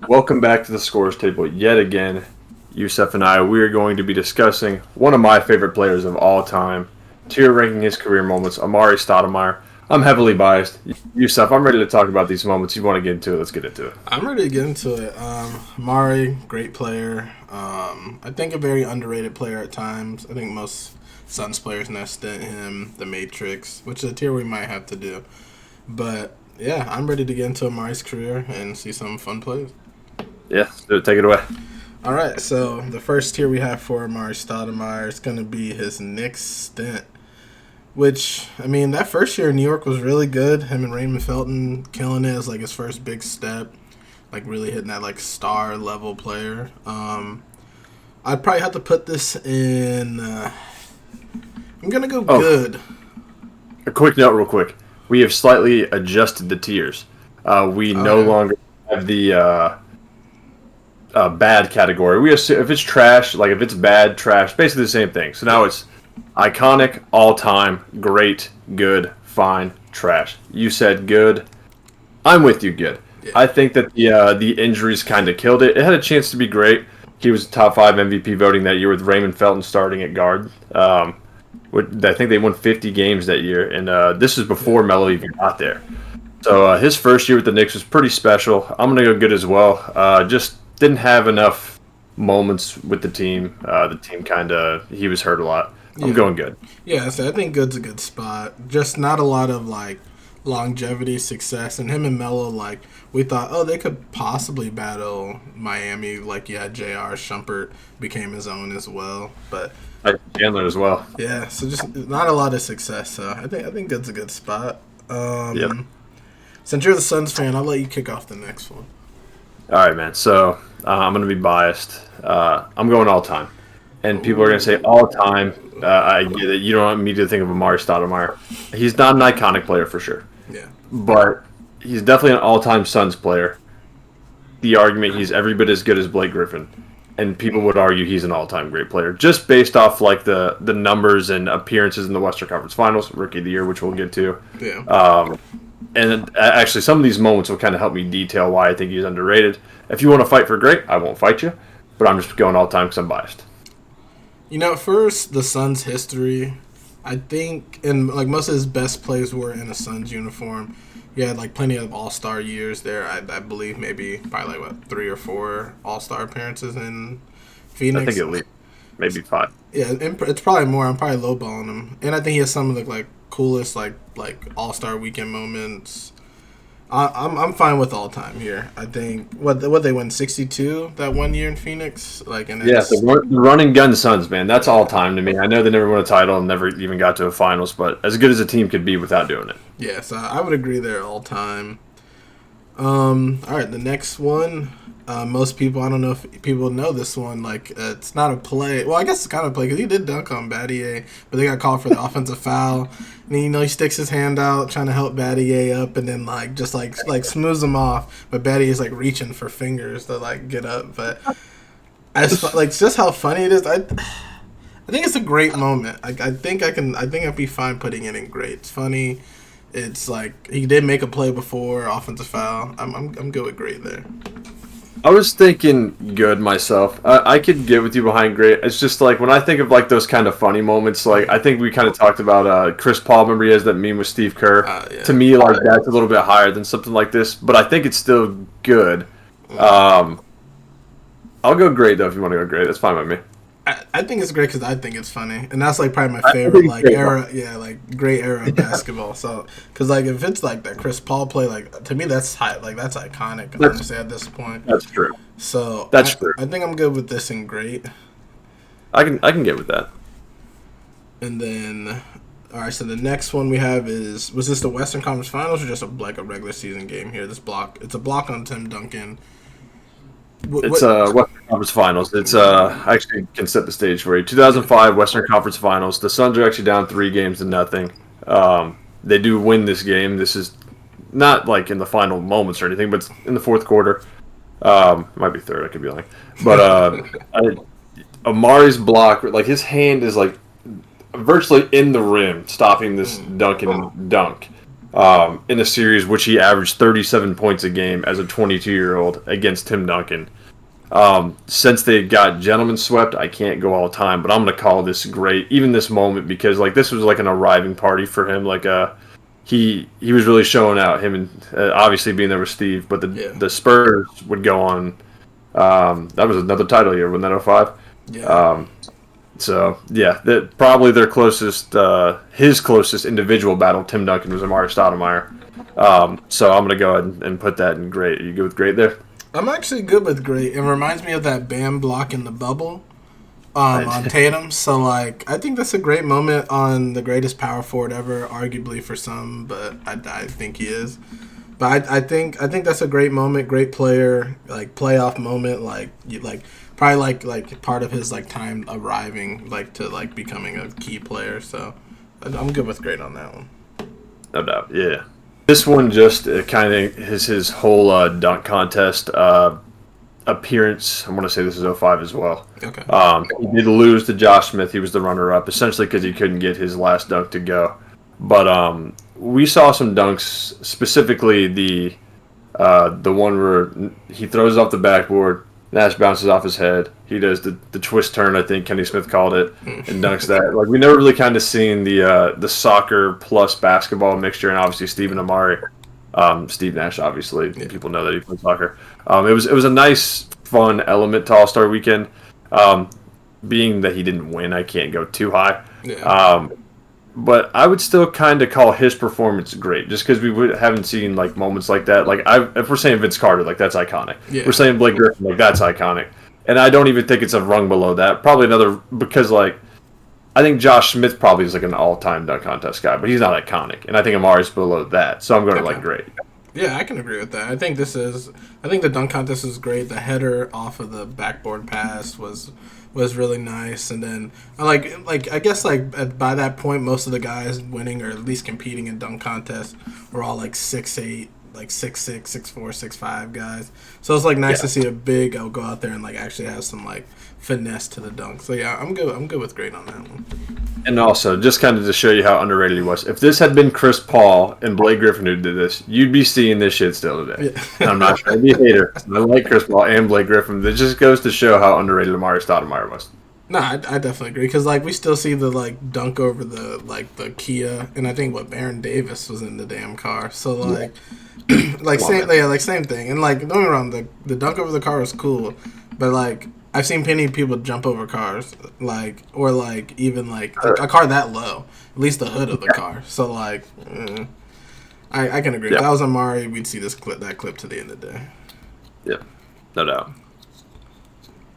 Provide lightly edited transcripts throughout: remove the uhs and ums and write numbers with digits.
Welcome back to the Scores Table yet again. Yusef and I, we are going to be discussing one of my favorite players of all time, tier ranking his career moments, Amar'e Stoudemire. I'm heavily biased. Yusef, I'm ready to talk about these moments. You want to get into it? Let's get into it. I'm ready to get into it. Mari, great player. I think a very underrated player at times. I think most Suns players nested him, the Matrix, which is a tier we might have to do. But yeah, I'm ready to get into Amari's career and see some fun plays. Yeah, take it away. All right, so the first tier we have for Amar'e Stoudemire is going to be his Knicks stint. Which, I mean, that first year in New York was really good. Him and Raymond Felton killing it as, like, his first big step. Like, really hitting that, like, star-level player. I'd probably have to put this in... I'm going to go good. A quick note real quick. We have slightly adjusted the tiers. We no longer have the bad category. We assume if it's trash, like if it's bad, trash, basically the same thing. So now it's... iconic, all-time, great, good, fine, trash. You said good. I'm with you, good. Yeah. I think that the injuries kind of killed it. It had a chance to be great. He was top 5 MVP voting that year with Raymond Felton starting at guard. I think they won 50 games that year, and this was before Melo even got there. So his first year with the Knicks was pretty special. I'm going to go good as well. Just didn't have enough moments with the team. The team he was hurt a lot. I'm going good. Yeah, so I think good's a good spot. Just not a lot of, like, longevity, success. And him and Melo, like, we thought, they could possibly battle Miami. Like, J.R. Shumpert became his own as well. But Chandler as well. Yeah, so just not a lot of success. So I think good's a good spot. Since you're the Suns fan, I'll let you kick off the next one. All right, man. So I'm going to be biased. I'm going all-time. And people are going to say all-time. I get it. You don't want me to think of Amar'e Stoudemire. He's not an iconic player for sure. Yeah. But he's definitely an all-time Suns player. The argument, he's every bit as good as Blake Griffin. And people would argue he's an all-time great player. Just based off like the numbers and appearances in the Western Conference Finals, Rookie of the Year, which we'll get to. Yeah. And actually, some of these moments will kind of help me detail why I think he's underrated. If you want to fight for great, I won't fight you. But I'm just going all-time because I'm biased. You know, first, the Suns' history, I think, and like most of his best plays were in a Suns uniform. He had like plenty of All-Star years there. I believe probably like 3 or 4 All-Star appearances in Phoenix. I think at least maybe 5. Yeah, it's probably more. I'm probably lowballing him, and I think he has some of the like coolest like All-Star weekend moments. I'm fine with all time here. I think what they won 62 that one year in Phoenix, the run and gun Suns, man, that's all time to me. I know they never won a title and never even got to a finals, but as good as a team could be without doing it. Yeah, so I would agree there all time. All right, the next one. Most people, I don't know if people know this one. Like, it's not a play. Well, I guess it's kind of a play because he did dunk on Battier, but they got called for the offensive foul. And he takes his hand out trying to help Battier up, and then just smooths him off. But Battier's like reaching for fingers to like get up. But it's just how funny it is. I think it's a great moment. I think I'd be fine putting it in great. It's funny. It's like he did make a play before offensive foul. I'm good with great there. I was thinking good myself. I could get with you behind great. It's just like when I think of like those kind of funny moments, like I think we kind of talked about Chris Paul. Remember he has that meme with Steve Kerr. Yeah. To me, like that's a little bit higher than something like this, but I think it's still good. I'll go great though if you want to go great. That's fine with me. I think it's great because I think it's funny, and that's like probably my favorite like era. Yeah, like great era of basketball. So, because like if it's like that Chris Paul play, like to me that's high, like that's iconic. Honestly, at this point, that's true. So that's true. I think I'm good with this and great. I can get with that. And then, all right. So the next one we have was this the Western Conference Finals or just a regular season game here? It's a block on Tim Duncan. It's Western Conference Finals. It's I actually can set the stage for you. 2005 Western Conference Finals. The Suns are actually down 3-0. They do win this game. This is not like in the final moments or anything, but it's in the fourth quarter. Might be third. I could be lying. But Amari's block, like his hand is like virtually in the rim, stopping this Duncan dunk. in a series which he averaged 37 points a game as a 22-year-old against Tim Duncan. Since they got gentlemen swept, I can't go all time, but I'm going to call this great, even this moment, because like this was like an arriving party for him. Like he was really showing out, him and obviously being there with Steve, but the Spurs would go on. That was another title year, wasn't that 05? Yeah. So yeah, probably their closest, his closest individual battle, Tim Duncan, was Amar'e Stoudemire. So I'm gonna go ahead and put that in great. Are you good with great there? I'm actually good with great. It reminds me of that Bam block in the bubble on Tatum. So like, I think that's a great moment on the greatest power forward ever, arguably for some, but I think he is. But I think that's a great moment, great player, like playoff moment, probably like part of his like time arriving like to like becoming a key player. So I'm good with great on that one. No doubt, yeah. This one just kind of is his whole dunk contest appearance. I want to say this is 05 as well. Okay. He did lose to Josh Smith. He was the runner-up, essentially because he couldn't get his last dunk to go. But we saw some dunks, specifically the one where he throws off the backboard, Nash bounces off his head. He does the twist turn, I think Kenny Smith called it, and dunks that. Like we never really kind of seen the soccer plus basketball mixture, and obviously Steve and Amar'e, Steve Nash, obviously people know that he plays soccer. It was a nice, fun element to All Star Weekend. Being that he didn't win, I can't go too high. Yeah. But I would still kind of call his performance great, just because haven't seen like moments like that. Like if we're saying Vince Carter, like that's iconic. Yeah. We're saying Blake Griffin, like that's iconic. And I don't even think it's a rung below that. Probably another, because like I think Josh Smith probably is like an all-time dunk contest guy, but he's not iconic. And I think Amar'e's below that, so I'm going to like great. Yeah, I can agree with that. I think the dunk contest is great. The header off of the backboard pass was really nice, and then I guess by that point most of the guys winning or at least competing in dunk contests were all like 6'8", like 6'6", 6'4", 6'5" guys. So it's like nice to see a big go out there and like actually have some like finesse to the dunk. So yeah, I'm good with great on that one. And also, just kind of to show you how underrated he was, if this had been Chris Paul and Blake Griffin who did this, you'd be seeing this shit still today. Yeah. And I'm not trying to be a hater. I like Chris Paul and Blake Griffin. It just goes to show how underrated Amar'e Stoudemire was. No, I definitely agree, because like we still see the like dunk over the Kia, and I think Baron Davis was in the damn car. So like, same thing. And like, don't get me wrong, the dunk over the car was cool, but like I've seen plenty of people jump over cars, like or like even like a car that low, at least the hood of the car. So like, I can agree. If that was Amar'e, we'd see that clip to the end of the day. Yeah, no doubt.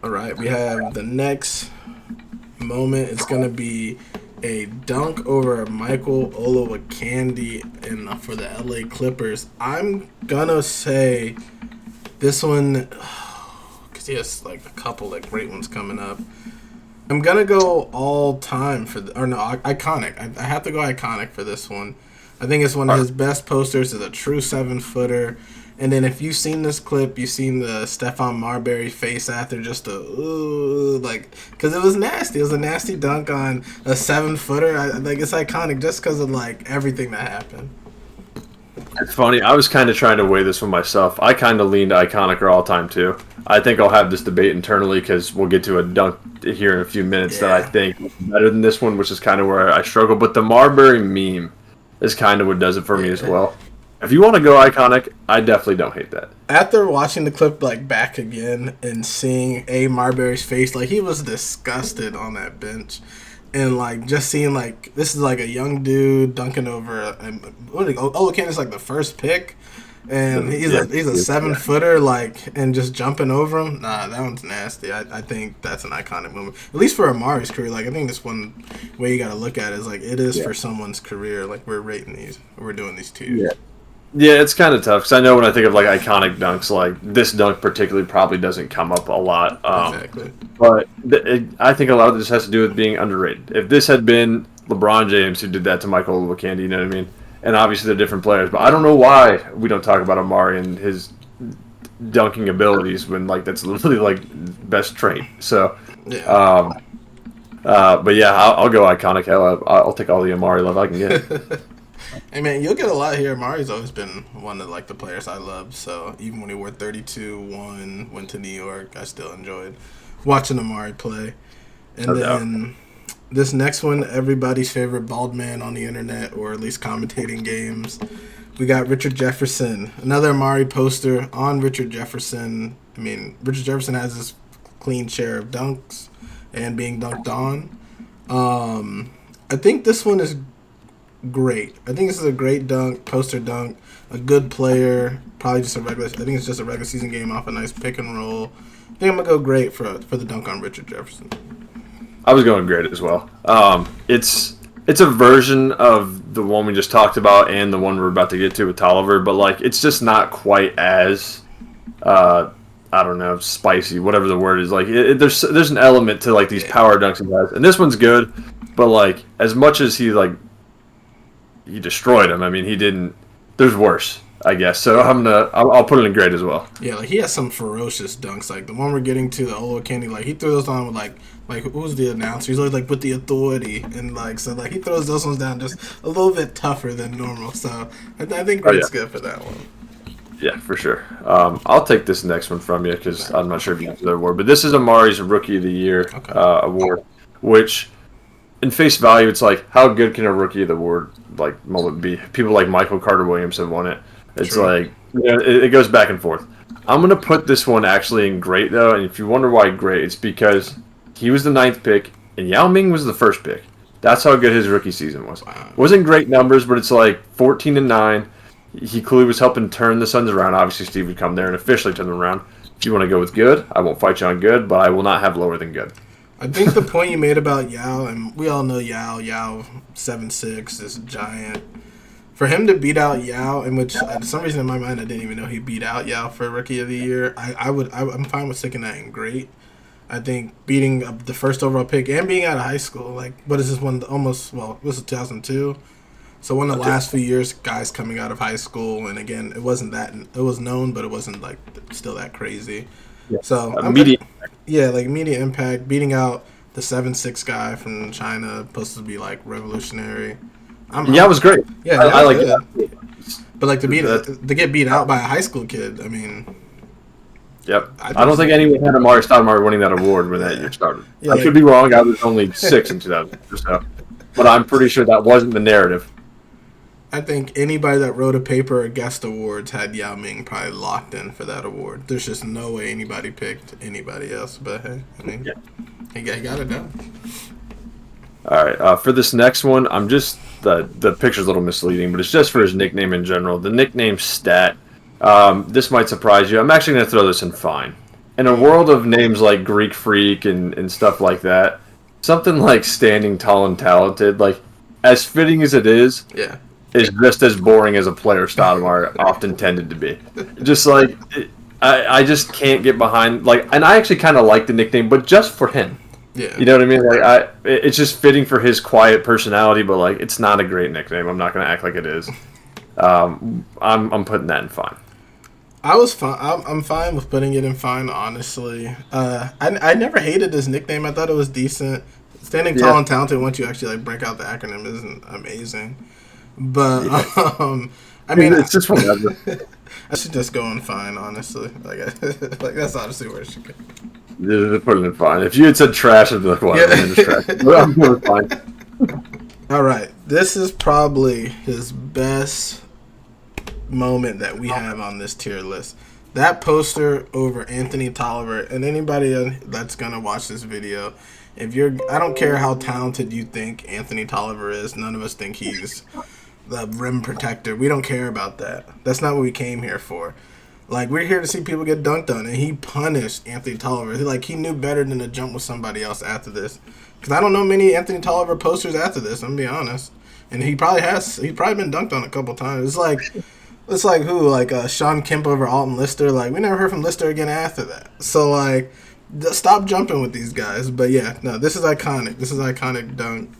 All right, we have the next moment. It's going to be a dunk over Michael Olowokandi for the LA Clippers. I'm going to say this one, because he has like a couple like great ones coming up. I'm going to go all time iconic. I have to go iconic for this one. I think it's one of his best posters. It's a true 7-footer. And then if you've seen this clip, you've seen the Stephon Marbury face after just because it was nasty. It was a nasty dunk on a 7-footer. It's iconic just because of like everything that happened. It's funny. I was kind of trying to weigh this one myself. I kind of leaned iconic or all time too. I think I'll have this debate internally because we'll get to a dunk here in a few minutes that I think is better than this one, which is kind of where I struggle. But the Marbury meme is kind of what does it for me as well. If you want to go iconic, I definitely don't hate that. After watching the clip like back again and seeing Marbury's face, like he was disgusted on that bench, and like just seeing like this is like a young dude dunking over Olokandi's like the first pick, and he's a 7-footer like and just jumping over him. Nah, that one's nasty. I think that's an iconic moment, at least for Amari's career. Like I think this one way you got to look at it is like it is for someone's career. Like we're doing these two. Yeah. Yeah, it's kind of tough because I know when I think of like iconic dunks, like this dunk particularly probably doesn't come up a lot. Exactly. But I think a lot of this has to do with being underrated. If this had been LeBron James who did that to Michael Olowokandi, you know what I mean? And obviously they're different players, but I don't know why we don't talk about Amar'e and his dunking abilities when like that's literally like best trait. So, yeah. But yeah, I'll go iconic. Hell, I'll take all the Amar'e love I can get. Hey man, you'll get a lot here. Amari's always been one of like the players I love. So even when he wore 32, went to New York, I still enjoyed watching Amari play. And No doubt. then this next one, everybody's favorite bald man on the internet, or at least commentating games. We got Richard Jefferson, another Amari poster on Richard Jefferson. I mean, Richard Jefferson has this clean share of dunks and being dunked on. I think this one is great. I think this is a great dunk, poster dunk, a good player. Probably just a regular. I think it's just a regular season game off a nice pick and roll. I think I'm gonna go great for the dunk on Richard Jefferson. I was going great as well. It's a version of the one we just talked about and the one we're about to get to with Tolliver, but like it's just not quite as I don't know, spicy, whatever the word is. Like there's an element to like these power dunks he has, and this one's good, but like as much as he destroyed him, I mean he didn't. There's worse, I guess. So I'll put it in great as well. Yeah, like he has some ferocious dunks. Like the one we're getting to, the Olo Candy, like he threw those on with like who's the announcer? He's always like with the authority, and like so like he throws those ones down just a little bit tougher than normal. So I think great's good for that one. Yeah, for sure. I'll take this next one from you because I'm not sure if you have the award, but this is Amari's Rookie of the Year award, which in face value, it's like how good can a Rookie of the Award like moment be? People like Michael Carter Williams have won it. It's like it goes back and forth. I'm gonna put this one actually in great though, and if you wonder why great, it's because he was the 9th pick and Yao Ming was the 1st pick. That's how good his rookie season was. Wow. Wasn't great numbers, but it's like 14-9. He clearly was helping turn the Suns around. Obviously, Steve would come there and officially turn them around. If you want to go with good, I won't fight you on good, but I will not have lower than good. I think the point you made about Yao, and we all know Yao 7'6", this giant. For him to beat out Yao, in which for some reason in my mind I didn't even know he beat out Yao for Rookie of the Year. I'm fine with sticking that in great. I think beating the first overall pick and being out of high school, like what is this one? This is 2002. So one of the last few years, guys coming out of high school, and again, it wasn't that. It was known, but it wasn't like still that crazy. Yeah. So Immediate. like immediate impact, beating out the 7'6" guy from China, supposed to be like revolutionary. It was great. Yeah, I like it. that. But like to get beat out by a high school kid, I mean. Yep. I don't think anyone had Amar'e Stoudemire winning that award when that year started. I could be wrong. I was only 6 in 2000 or so. But I'm pretty sure that wasn't the narrative. I think anybody that wrote a paper or guest awards had Yao Ming probably locked in for that award. There's just no way anybody picked anybody else. But hey, I mean, he got it done. All right. For this next one, I'm just the picture's a little misleading, but it's just for his nickname in general. The nickname stat. This might surprise you. I'm actually going to throw this in fine. In a world of names like Greek Freak and stuff like that, something like Standing Tall and Talented, like as fitting as it is just as boring as a player Stoudemire often tended to be. Just like I just can't get behind and I actually kind of like the nickname, but just for him. Yeah. You know what I mean? Like it's just fitting for his quiet personality, but like it's not a great nickname. I'm not going to act like it is. I'm putting that in fine. I was fine. I'm fine with putting it in fine. Honestly, I never hated this nickname. I thought it was decent. Standing Tall and Talented, once you actually like break out the acronym, isn't amazing. But I mean, it's just whatever. I should just go in fine. Honestly, like that's honestly where it should go. Just put it in fine. If you had said trash, I'd be like, whatever, man, just trash. But I'm doing fine. All right, this is probably his best moment that we have on this tier list. That poster over Anthony Tolliver, and anybody that's gonna watch this video, I don't care how talented you think Anthony Tolliver is, none of us think he's the rim protector. We don't care about that. That's not what we came here for. Like, we're here to see people get dunked on, and he punished Anthony Tolliver. He knew better than to jump with somebody else after this. Because I don't know many Anthony Tolliver posters after this, I'm going to be honest. And he probably has. He's probably been dunked on a couple times. It's like who? Like Sean Kemp over Alton Lister. Like, we never heard from Lister again after that. So, like, stop jumping with these guys. But, yeah, no, this is iconic. This is iconic dunk.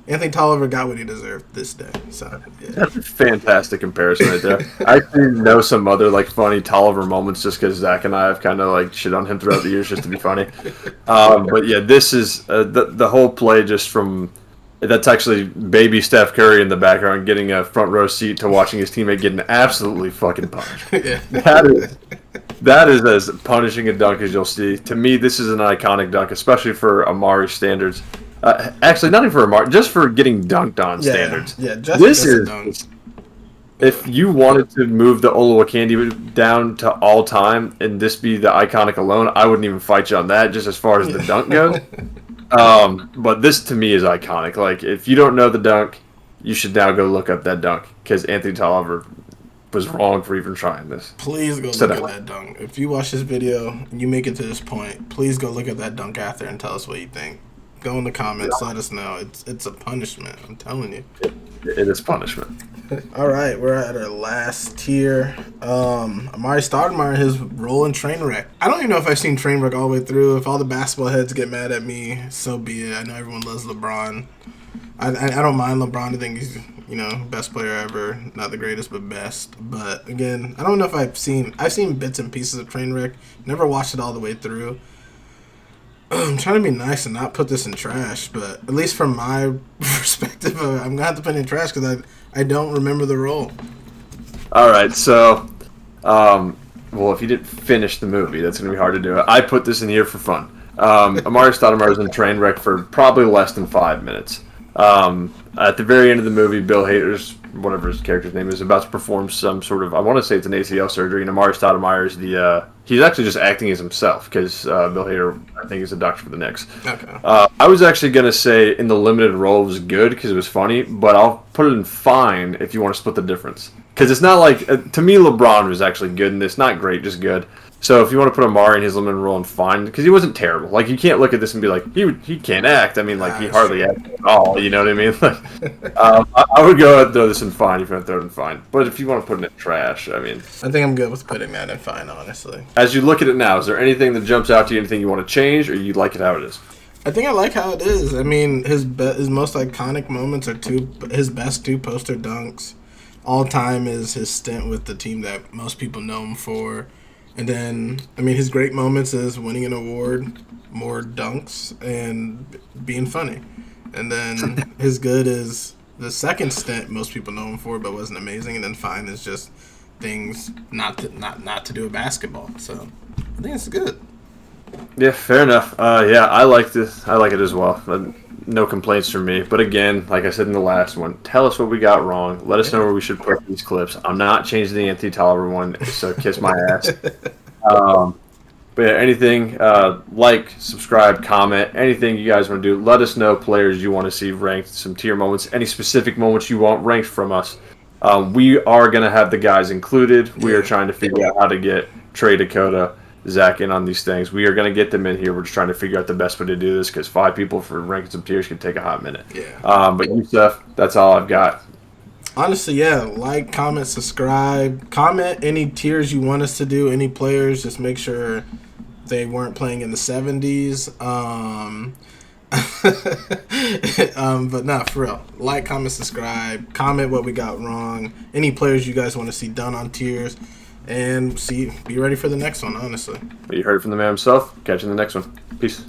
Anthony Tolliver got what he deserved this day. So yeah. That's a fantastic comparison right there. I actually know some other like funny Tolliver moments just because Zach and I have kind of like shit on him throughout the years just to be funny. But yeah, this is the whole play just from That's actually baby Steph Curry in the background getting a front row seat to watching his teammate getting absolutely fucking punched. Yeah. That is as punishing a dunk as you'll see. To me, this is an iconic dunk, especially for Amar'e standards. Actually, not even for Amar'e, just for getting dunked on standards. Yeah, just this a is. dunk. If you wanted to move the Olowokandi down to all time and this be the iconic alone, I wouldn't even fight you on that. Just as far as the dunk goes. But this to me is iconic. Like, if you don't know the dunk, you should now go look up that dunk because Anthony Tolliver was wrong for even trying this. Please go look at that dunk. If you watch this video and you make it to this point, please go look at that dunk after and tell us what you think. Go in the comments, let us know. It's a punishment. I'm telling you. It is punishment. All right, we're at our last tier. Amar'e Stoudemire, his role in Trainwreck. I don't even know if I've seen Trainwreck all the way through. If all the basketball heads get mad at me, so be it. I know everyone loves LeBron. I don't mind LeBron. I think he's, best player ever. Not the greatest, but best. But again, I don't know if I've seen bits and pieces of Trainwreck. Never watched it all the way through. I'm trying to be nice and not put this in trash, but at least from my perspective, I'm going to have to put it in trash because I don't remember the role. All right, so, well, if you didn't finish the movie, that's going to be hard to do. I put this in here for fun. Amar'e Stoudemire was in Trainwreck for probably less than 5 minutes. At the very end of the movie, Bill Hader's, whatever his character's name is, about to perform some sort of, I want to say it's an ACL surgery, and Amar'e Stoudemire is he's actually just acting as himself, because Bill Hader, I think, is a doctor for the Knicks. Okay. I was actually going to say in the limited role it was good, because it was funny, but I'll put it in fine if you want to split the difference. Because it's not like, to me, LeBron was actually good in this, not great, just good. So if you want to put Amar'e in his limited role and fine, because he wasn't terrible. Like, you can't look at this and be like, he can't act. I mean, like, he hardly acted at all, you know what I mean? Like, I would go ahead and throw this in fine if you want to throw it in fine. But if you want to put it in trash, I mean... I think I'm good with putting that in fine, honestly. As you look at it now, is there anything that jumps out to you, anything you want to change, or you like it how it is? I think I like how it is. I mean, his most iconic moments are his best two poster dunks. All time is his stint with the team that most people know him for. And then, I mean, his great moments is winning an award, more dunks, and being funny. And then his good is the second stint most people know him for, but wasn't amazing. And then fine is just things not to do with basketball. So I think it's good. Yeah, fair enough. Yeah, I like this. I like it as well. No complaints from me. But again, like I said in the last one, tell us what we got wrong. Let us know where we should put these clips. I'm not changing the Anthony Tolliver one, so kiss my ass. But yeah, anything, like, subscribe, comment, anything you guys want to do. Let us know players you want to see ranked, some tier moments, any specific moments you want ranked from us. We are going to have the guys included. We are trying to figure out how to get Trey Dakota, Zach in on these things. We are going to get them in here. We're just trying to figure out the best way to do this because 5 people for ranking some tiers can take a hot minute. Yeah. But Yusuf, that's all I've got. Honestly, yeah. Like, comment, subscribe. Comment any tiers you want us to do. Any players, just make sure they weren't playing in the 70s. But not for real. Like, comment, subscribe. Comment what we got wrong. Any players you guys want to see done on tiers. And be ready for the next one, honestly. You heard it from the man himself. Catch you in the next one. Peace.